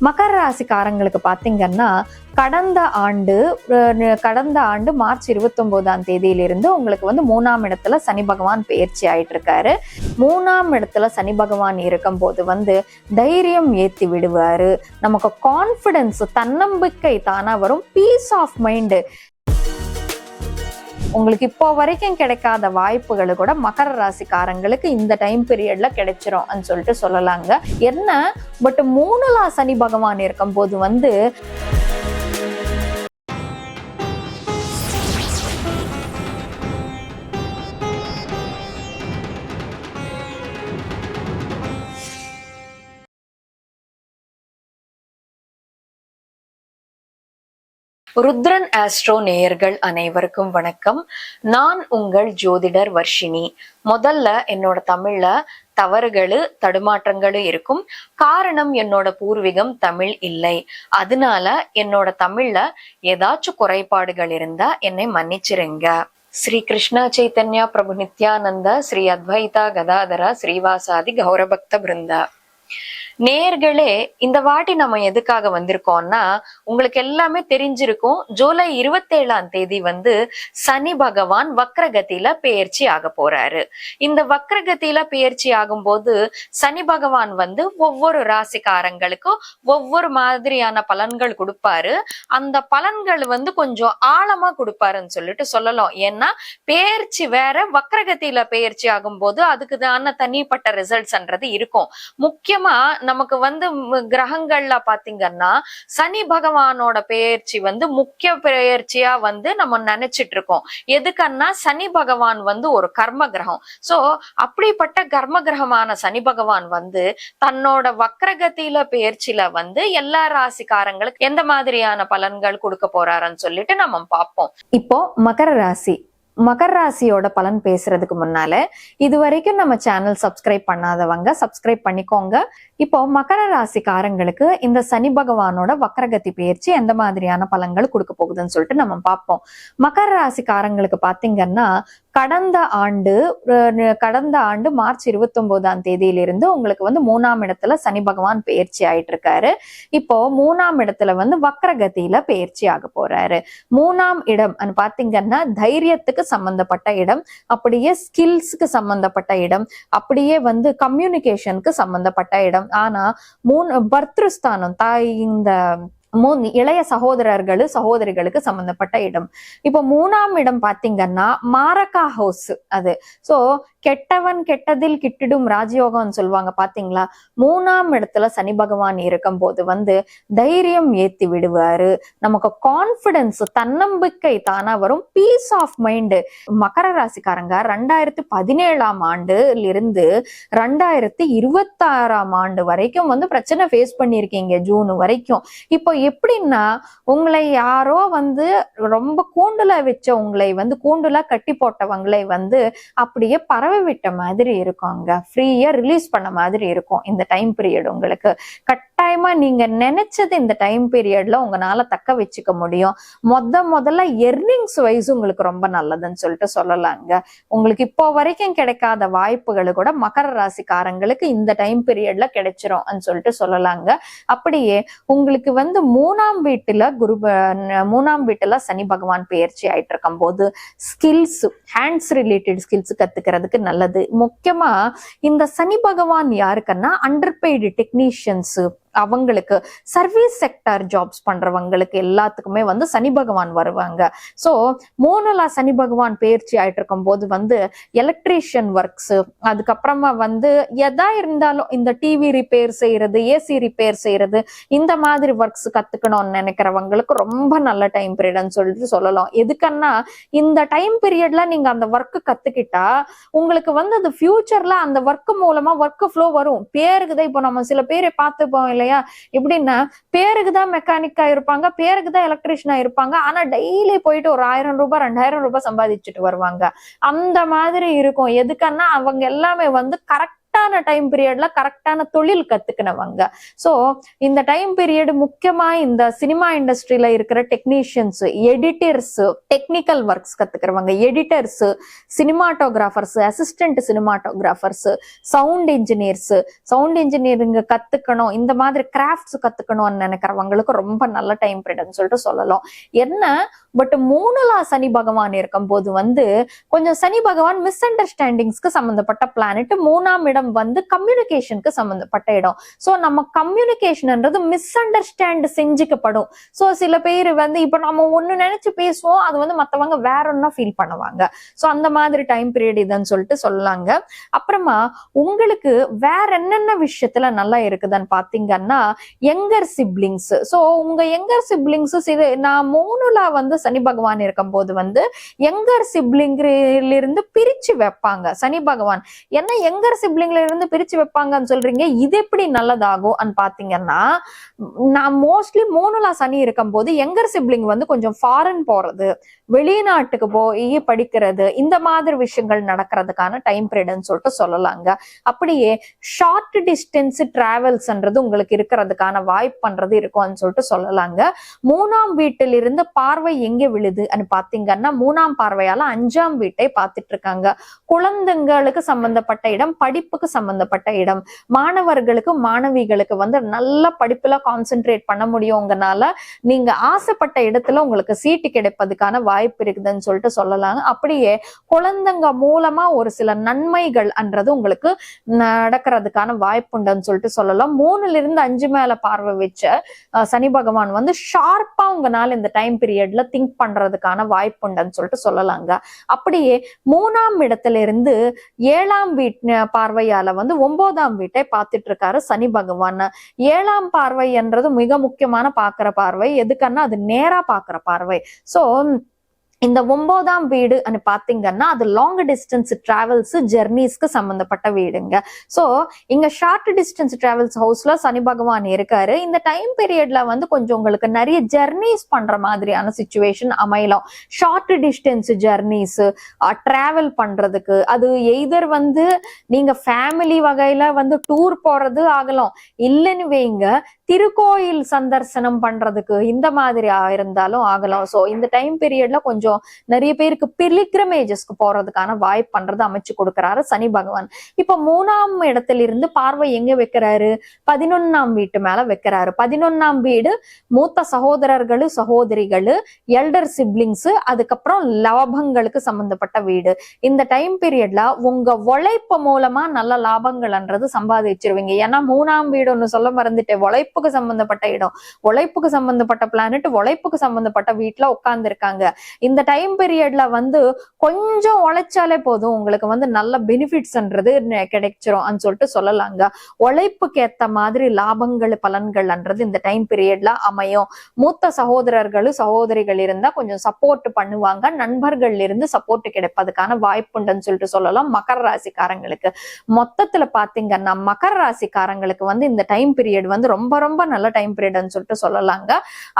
மகர ராசிக்காரங்களுக்கு பாத்தீங்கன்னா கடந்த ஆண்டு மார்ச் 29ஆம் தேதியிலிருந்து உங்களுக்கு வந்து 3ஆம் இடத்துல சனி பகவான் பெயர்ச்சி ஆயிட்டு இருக்காரு. 3ஆம் இடத்துல சனி பகவான் இருக்கும் போது வந்து தைரியம் ஏத்தி விடுவாரு. நமக்கு கான்பிடன்ஸ், தன்னம்பிக்கை தானா வரும். Peace of mind. உங்களுக்கு இப்போ வரைக்கும் கிடைக்காத வாய்ப்புகள் கூட மகர ராசிக்காரங்களுக்கு இந்த டைம் பீரியட்ல கிடைச்சிரும் சொல்லிட்டு சொல்லலாங்க. என்ன பட் 3ல சனி பகவான் இருக்கும் போது வந்து ருத்ரன் ஆஸ்ட்ரோ நேயர்கள் அனைவருக்கும் வணக்கம். நான் உங்கள் ஜோதிடர் வர்ஷினி. முதல்ல என்னோட தமிழ்ல தவறுகளு தடுமாற்றங்களும் இருக்கும். காரணம் என்னோட பூர்வீகம் தமிழ் இல்லை. அதனால என்னோட தமிழ்ல ஏதாச்சும் குறைபாடுகள் இருந்தா என்னை மன்னிச்சிருங்க. ஸ்ரீ கிருஷ்ணா சைத்தன்யா பிரபு நித்யானந்த ஸ்ரீ அத்வைதா கதாதரா ஸ்ரீவாசாதி கௌரபக்த பிருந்தா. நேர்களே, இந்த வாட்டி நம்ம எதுக்காக வந்திருக்கோம்னா, உங்களுக்கு எல்லாமே தெரிஞ்சிருக்கும். ஜூலை 27ஆம் தேதி வந்து சனி பகவான் வக்ரகதியில பெயர்ச்சி ஆக போறாரு. இந்த வக்ரகதியில பெயர்ச்சி ஆகும் போது சனி பகவான் வந்து ஒவ்வொரு ராசிக்காரங்களுக்கும் ஒவ்வொரு மாதிரியான பலன்கள் கொடுப்பாரு. அந்த பலன்கள் வந்து கொஞ்சம் ஆழமா கொடுப்பாருன்னு சொல்லிட்டு சொல்லலாம். ஏன்னா பெயர்ச்சி வேற, வக்ரகதியில பெயர்ச்சி ஆகும் போது அதுக்குதான தனிப்பட்ட ரிசல்ட்ஸ்ன்றது இருக்கும். முக்கியமா நமக்கு வந்து கிரகங்கள்ல பாத்தீங்கன்னா சனி பகவானோட பெயர்ச்சி வந்து முக்கிய பெயர்ச்சியா வந்து நம்ம நினைச்சிட்டு இருக்கோம். எதுக்குன்னா சனி பகவான் வந்து ஒரு கர்ம கிரகம். சோ அப்படிப்பட்ட கர்ம கிரகமான சனி பகவான் வந்து தன்னோட வக்ரகதியில பெயர்ச்சியில வந்து எல்லா ராசிக்காரங்களுக்கு எந்த மாதிரியான பலன்கள் கொடுக்க போறாருன்னு சொல்லிட்டு நம்ம பார்ப்போம். இப்போ மகர ராசியோட பலன் பேசுறதுக்கு முன்னால இது வரைக்கும் நம்ம சேனல் சப்ஸ்கிரைப் பண்ணாதவங்க சப்ஸ்கிரைப் பண்ணிக்கோங்க. இப்போ மகர ராசிக்காரங்களுக்கு இந்த சனி பகவானோட வக்ரகதி பெயர்ச்சி எந்த மாதிரியான பலன்கள் கொடுக்க போகுதுன்னு சொல்லிட்டு நம்ம பார்ப்போம். மகர ராசிக்காரங்களுக்கு பாத்தீங்கன்னா கடந்த ஆண்டு மார்ச் 29ஆம் தேதியிலிருந்து உங்களுக்கு வந்து 3ஆம் இடத்துல சனி பகவான் பெயர்ச்சி ஆயிட்டு இருக்காரு. இப்போ 3ஆம் இடத்துல வந்து வக்ரகதியில பெயர்ச்சி ஆக போறாரு. 3ஆம் இடம் பாத்தீங்கன்னா தைரியத்துக்கு சம்பந்தப்பட்ட இடம், அப்படியே ஸ்கில்ஸ்க்கு சம்பந்தப்பட்ட இடம், அப்படியே வந்து கம்யூனிகேஷனுக்கு சம்பந்தப்பட்ட இடம். ஆனா பர்த்ருஸ்தானம், இந்த இளைய சகோதரிகளுக்கு சம்பந்தப்பட்ட இடம். இப்போ 3ஆம் இடம் பாத்தீங்கன்னா மாரகா ஹவுஸ். அது சோ கெட்டவன் கெட்டதில் கிட்டிடும் ராஜயோகம் சொல்லுவாங்க பாத்தீங்களா. 3ஆம் இடத்துல சனி பகவான் இருக்கும் போது வந்து தைரியம் ஏத்தி விடுவாரு. நமக்கு கான்பிடன்ஸ், தன்னம்பிக்கை தானா வரும். Peace of mind. மகர ராசிக்காரங்க 2017ஆம் ஆண்டுல இருந்து 2026ஆம் ஆண்டு வரைக்கும் வந்து பிரச்சனை ஃபேஸ் பண்ணிருக்கீங்க, ஜூன் வரைக்கும். இப்போ எப்படின்னா உங்களை யாரோ வந்து ரொம்ப கூண்டுல வச்ச உங்களை வந்து கூண்டுல கட்டி போட்டவங்களை வந்து அப்படியே பரவ விட்ட மாதிரி இருக்கும். அங்க ஃப்ரீயா ரிலீஸ் பண்ண மாதிரி இருக்கும் இந்த டைம் பீரியட். உங்களுக்கு கட்டாயமா நீங்க நினைச்சது இந்த டைம் பீரியட்ல உங்களால தக்க வச்சுக்க முடியும். முதல்ல எர்னிங்ஸ் வைஸ் உங்களுக்கு ரொம்ப நல்லதுன்னு சொல்லிட்டு சொல்லலாங்க. உங்களுக்கு இப்போ வரைக்கும் கிடைக்காத வாய்ப்புகள் கூட மகர ராசிக்காரங்களுக்கு இந்த டைம் பீரியட்ல கிடைச்சிரும் சொல்லிட்டு சொல்லலாங்க. அப்படியே உங்களுக்கு வந்து 3ஆம் வீட்டுல சனி பகவான் பெயர்ச்சி ஆயிட்டு இருக்கும் போது ஸ்கில்ஸ், ஹேண்ட்ஸ் ரிலேட்டட் ஸ்கில்ஸ் கத்துக்கிறதுக்கு நல்லது. முக்கியமா இந்த சனி பகவான் யாருக்குன்னா அண்டர்பெய்டு டெக்னீஷியன்ஸ், அவங்களுக்கு சர்வீஸ் செக்டர் ஜாப்ஸ் பண்றவங்களுக்கு எல்லாத்துக்குமே வந்து சனி பகவான் வருவாங்க. சோ 3ல சனி பகவான் பெயர்ச்சி ஆயிட்டு இருக்கும் போது வந்து எலக்ட்ரீஷியன் ஒர்க்ஸ், அதுக்கப்புறமா வந்து எதா இருந்தாலும் இந்த டிவி ரிப்பேர் செய்யறது, ஏசி ரிப்பேர் செய்யறது, இந்த மாதிரி ஒர்க்ஸ் கத்துக்கணும்னு நினைக்கிறவங்களுக்கு ரொம்ப நல்ல டைம் பீரியட்னு சொல்லிட்டு சொல்லலாம். எதுக்குன்னா இந்த டைம் பீரியட்ல நீங்க அந்த ஒர்க் கத்துக்கிட்டா உங்களுக்கு வந்து அது ஃபியூச்சர்ல அந்த ஒர்க் மூலமா ஒர்க் ஃப்ளோ வரும். பேருக்குதான் இப்போ நம்ம சில பேரை பார்த்துப்போம் இல்லையா, எப்படின்னா பேருக்கு தான் மெக்கானிக்கா இருப்பாங்க, பேருக்கு தான் எலக்ட்ரிஷியனா இருப்பாங்க, ஆனா டெய்லி போயிட்டு ஒரு 1000 ரூபாய் 2000 ரூபாய் சம்பாதிச்சுட்டு வருவாங்க. அந்த மாதிரி இருக்கும். எதுக்குன்னா அவங்க எல்லாமே வந்து கரெக்ட் கரெக்டான டைம் பீரியட்ல கரெக்டான தொழில் கத்துக்கினவங்க. சோ இந்த டைம் பீரியட் முக்கியமா இந்த சினிமா இண்டஸ்ட்ரியில இருக்கிற டெக்னீஷியன்ஸ், எடிட்டர்ஸ், டெக்னிக்கல் ஒர்க்ஸ் கத்துக்கிறவங்க, editors, cinematographers, assistant cinematographers, sound engineers, sound engineering கத்துக்கணும், இந்த மாதிரி கிராஃப்ட்ஸ் கத்துக்கணும்னு நினைக்கிறவங்களுக்கு ரொம்ப நல்ல டைம் பீரியட்னு சொல்லிட்டு சொல்லலாம். என்ன பட் 3ல சனி பகவான் இருக்கும் போது கொஞ்சம் சனி பகவான் மிஸ் அண்டர்ஸ்டாண்டிங்ஸ்க்கு சம்பந்தப்பட்ட பிளானட். 3ஆம் இடம் கம்யூனிகேஷனுக்கு சம்பந்தப்பட்ட இடம். சோ நம்ம கம்யூனிகேஷன்ன்றது மிஸ் அண்டர்ஸ்டாண்ட் செஞ்சுக்கப்படும். சோ சில பேர் இப்ப நம்ம ஒண்ணு நினைச்சு பேசுவோம், அது மத்தவங்க வேற ஒன்னா ஃபீல் பண்ணுவாங்க. சோ அந்த மாதிரி டைம் பீரியட் இதுன்னு சொல்லிட்டு சொல்லலாங்க. அப்புறமா உங்களுக்கு வேற என்னென்ன விஷயத்துல நல்லா இருக்குதுன்னு பாத்தீங்கன்னா யங்கர் சிப்ளிங்ஸ். சோ உங்க யங்கர் சிப்ளிங்ஸ் நான் 3ல சனி பகவான் இருக்கும் போது யங்கர் சிப்ளிங்ல இருந்து பிரிச்சு வைப்பாங்க சனி பகவான். என்ன யங்கர் சிப்ளிங்ல இருந்து பிரிச்சு வைப்பாங்கன்னு சொல்றீங்க, இது எப்படி நல்லதாகும் பாத்தீங்கன்னா, நான் மோஸ்ட்லி 3ல சனி இருக்கும் போது யங்கர் சிப்ளிங் கொஞ்சம் ஃபாரின் போறது, வெளிநாட்டுக்கு போய் படிக்கிறது, இந்த மாதிரி விஷயங்கள் நடக்கிறதுக்கான டைம் பீரியட்னு சொல்லிட்டு சொல்லலாங்க. அப்படியே ஷார்ட் டிஸ்டன்ஸ் டிராவல்ஸ்ன்றது உங்களுக்கு இருக்கிறதுக்கான வாய்ப்புன்றது இருக்கும்னு சொல்லிட்டு சொல்லலாங்க. 3ஆம் வீட்டில் இருந்து பார்வை எங்க விழுது பாத்தீங்கன்னா 3ஆம் பார்வையால 5ஆம் வீட்டை பார்த்துட்டு இருக்காங்க. குழந்தைங்களுக்கு சம்பந்தப்பட்ட இடம், படிப்புக்கு சம்பந்தப்பட்ட இடம், மாணவர்களுக்கு மாணவிகளுக்கு நல்ல படிப்புல கான்சென்ட்ரேட் பண்ண முடியுங்கனால நீங்க ஆசைப்பட்ட இடத்துல உங்களுக்கு சீட்டு கிடைப்பதுக்கான வாய்ப்பு இருக்குதுன்னு சொல்லிட்டு சொல்லலாம். அப்படியே குழந்தைங்க மூலமா ஒரு சில நன்மைகள் அன்றது உங்களுக்கு நடக்கிறதுக்கான வாய்ப்புண்டுன்னு சொல்லிட்டு சொல்லலாம். 3ல இருந்து 5 மேல பார்வை வச்ச சனி பகவான் ஷார்ப்பா உங்களால இந்த டைம் பீரியட்ல திங்க் பண்றதுக்கான வாய்ப்புண்டுன்னு சொல்லிட்டு சொல்லலாங்க. அப்படியே 3ஆம் இடத்துல இருந்து 7ஆம் வீட்டு பார்வையால 9ஆம் வீட்டை பார்த்துட்டு இருக்காரு சனி பகவான். 7ஆம் பார்வை என்றது மிக முக்கியமான பாக்குற பார்வை. எதுக்குன்னா அது நேரா பாக்குற பார்வை. சோ இந்த 9ஆம் வீடு பாத்தீங்கன்னா அது லாங் டிஸ்டன்ஸ் டிராவல்ஸ், ஜெர்னிஸ்க்கு சம்பந்தப்பட்ட வீடுங்க. சோ இங்க ஷார்ட் டிஸ்டன்ஸ் டிராவல்ஸ் ஹவுஸ்ல சனி பகவான் இருக்காரு. இந்த டைம் பீரியட்ல கொஞ்சம் உங்களுக்கு நிறைய ஜெர்னிஸ் பண்ற மாதிரியான சிச்சுவேஷன் அமையலாம். ஷார்ட் டிஸ்டன்ஸ் ஜெர்னிஸ் டிராவல் பண்றதுக்கு, அது எய்தர் நீங்க ஃபேமிலி வகையில டூர் போறது ஆகலாம், இல்லைன்னு வைங்க திருக்கோயில் சந்தர்சனம் பண்றதுக்கு, இந்த மாதிரி இருந்தாலும் ஆகலாம். சோ இந்த டைம் பீரியட்ல கொஞ்சம் நிறைய பேருக்கு பிலிகிரமேஜஸ்க்கு போறதுக்கான வாய்ப்பு பண்றது அமைச்சு கொடுக்கிறாரு சனி பகவான். இப்ப 3ஆம் இடத்துல இருந்து பார்வை எங்க வைக்கிறாரு, 11ஆம் வீட்டு மேல வைக்கிறாரு. 11ஆம் வீடு மூத்த சகோதரர்களு, சகோதரிகளு, எல்டர் சிப்ளிங்ஸ், அதுக்கப்புறம் லாபங்களுக்கு சம்பந்தப்பட்ட வீடு. இந்த டைம் பீரியட்ல உங்க உழைப்பு மூலமா நல்ல லாபங்கள்ன்றது சம்பாதிச்சிருவீங்க. ஏன்னா 3ஆம் வீடு ஒண்ணு சொல்ல மறந்துட்டேன், உழைப்புக்கு சம்பந்தப்பட்ட இடம், உழைப்புக்கு சம்பந்தப்பட்ட பிளானட், உழைப்புக்கு சம்பந்தப்பட்ட வீட்டுல உட்கார்ந்து இருக்காங்க. இந்த டைம் பீரியட்ல கொஞ்சம் உழைச்சாலே போதும் உங்களுக்கு நல்ல பெனிஃபிட்ஸ்ன்றது கிடைச்சிரும் சொல்லிட்டு சொல்லலாங்க. உழைப்புக்கு ஏத்த மாதிரி லாபங்கள் பலன்கள்ன்றது இந்த டைம் பீரியட்ல அமையும். மூத்த சகோதரர்களும் சகோதரிகள் இருந்தா கொஞ்சம் சப்போர்ட் பண்ணுவாங்க, நண்பர்கள் இருந்து சப்போர்ட் கிடைப்பதுக்கான வாய்ப்புண்டுன்னு சொல்லிட்டு சொல்லலாம். மகர ராசிக்காரங்களுக்கு மொத்தத்துல பாத்தீங்கன்னா மகர ராசிக்காரங்களுக்கு இந்த டைம் பீரியட் ரொம்ப ரொம்ப நல்ல டைம் பீரியட்னு சொல்லிட்டு சொல்லலாங்க.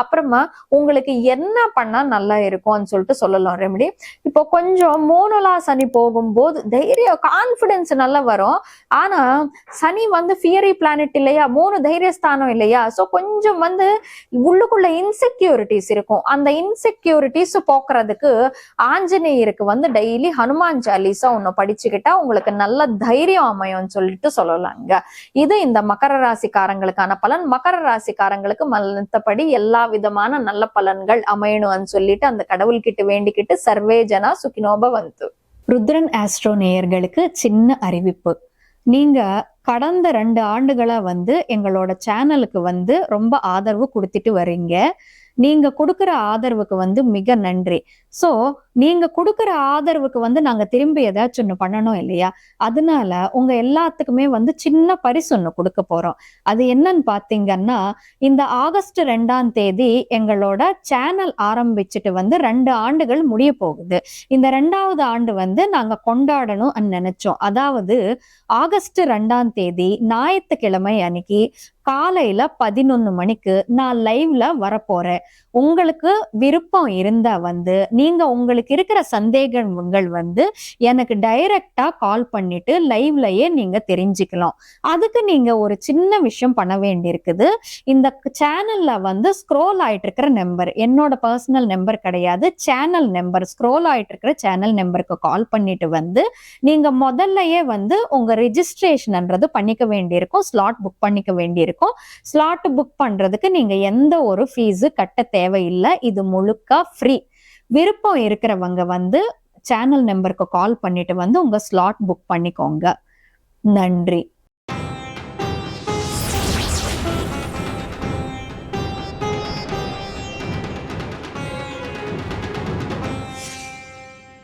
அப்புறமா உங்களுக்கு என்ன பண்ணா நல்லா இருக்கும்னு சொல்லிட்டு சொல்லலாம் ரெமெடி. இப்போ கொஞ்சம் 3ல சனி போகும்போது தைரிய கான்பிடன்ஸ் நல்லா வரும். ஆனா சனி ஃபியரி பிளானட் இல்லையா, 3 தைரியஸ்தானம் இல்லையா. சோ கொஞ்சம் உள்ளுக்குள்ள இன்செக்யூரிட்டிஸ் இருக்கும். அந்த இன்செக்யூரிட்டிஸ் போக்குறதுக்கு ஆஞ்சநேயருக்கு டெய்லி ஹனுமான் சாலிசா ஒண்ணு படிச்சுக்கிட்டா உங்களுக்கு நல்ல தைரியம் அமையும்னு சொல்லிட்டு சொல்லலாங்க. இது இந்த மகர ராசிக்காரங்களுக்கான பலன். மகர ராசிக்காரங்களுக்கு மத்தபடி எல்லா விதமான நல்ல பலன்கள் அமையணும்னு சொல்லிட்டு அந்த கடவுள்கிட்ட வேண்டிக்கிட்டு சர்வே ஜனா சுகினோப வந்து. ருத்ரன் ஆஸ்ட்ரோ நேயர்களுக்கு சின்ன அறிவிப்பு. நீங்க கடந்த 2 ஆண்டுகளா எங்களோட சேனலுக்கு ரொம்ப ஆதரவு கொடுத்துட்டு வர்றீங்க. நீங்க கொடுக்கிற ஆதரவுக்கு மிக நன்றி. சோ நீங்க கொடுக்கிற ஆதரவுக்கு நாங்க திரும்பி ஏதாச்சும் ஒண்ணு பண்ணணும் இல்லையா, அதனால உங்க எல்லாத்துக்குமே சின்ன பரிசு ஒண்ணு கொடுக்க போறோம். அது என்னன்னு பாத்தீங்கன்னா, இந்த ஆகஸ்ட் 2ஆம் தேதி எங்களோட சேனல் ஆரம்பிச்சுட்டு 2 ஆண்டுகள் முடிய போகுது. இந்த 2வது ஆண்டு நாங்க கொண்டாடணும் நினைச்சோம். அதாவது ஆகஸ்ட் 2ஆம் தேதி ஞாயிற்றுக்கிழமை அன்னைக்கு காலையில 11 மணிக்கு நான் லைவ்ல வரப்போறேன். உங்களுக்கு விருப்பம் இருந்தா வந்து நீங்க உங்களுக்கு இருக்கிற சந்தேகங்கள் வந்து எனக்கு டைரக்டா கால் பண்ணிட்டு லைவ்லயே நீங்க தெரிஞ்சுக்கலாம். அதுக்கு நீங்க ஒரு சின்ன விஷயம் பண்ண வேண்டியிருக்குது. இந்த சேனல்ல வந்து ஸ்க்ரோல் ஆயிட்டு இருக்கிற நம்பர் என்னோட பர்சனல் நம்பர் கிடையாது. சேனல் நம்பர் ஸ்க்ரோல் ஆயிட்டு இருக்கிற சேனல் நம்பருக்கு கால் பண்ணிட்டு வந்து நீங்க முதல்லயே வந்து உங்க ரெஜிஸ்ட்ரேஷன்ன்றது பண்ணிக்க வேண்டியிருக்கும். ஸ்லாட் புக் பண்ணிக்க வேண்டியிருக்கும். ஸ்லாட் புக் பண்றதுக்கு நீங்க எந்த ஒரு ஃபீஸ் கட்ட தேவையில்லை. இது முழுக்க ஃப்ரீ. விருப்பம் இருக்கிறவங்க வந்து சேனல் நம்பருக்கு கால் பண்ணிட்டு வந்து உங்க ஸ்லாட் புக் பண்ணிக்கோங்க. நன்றி.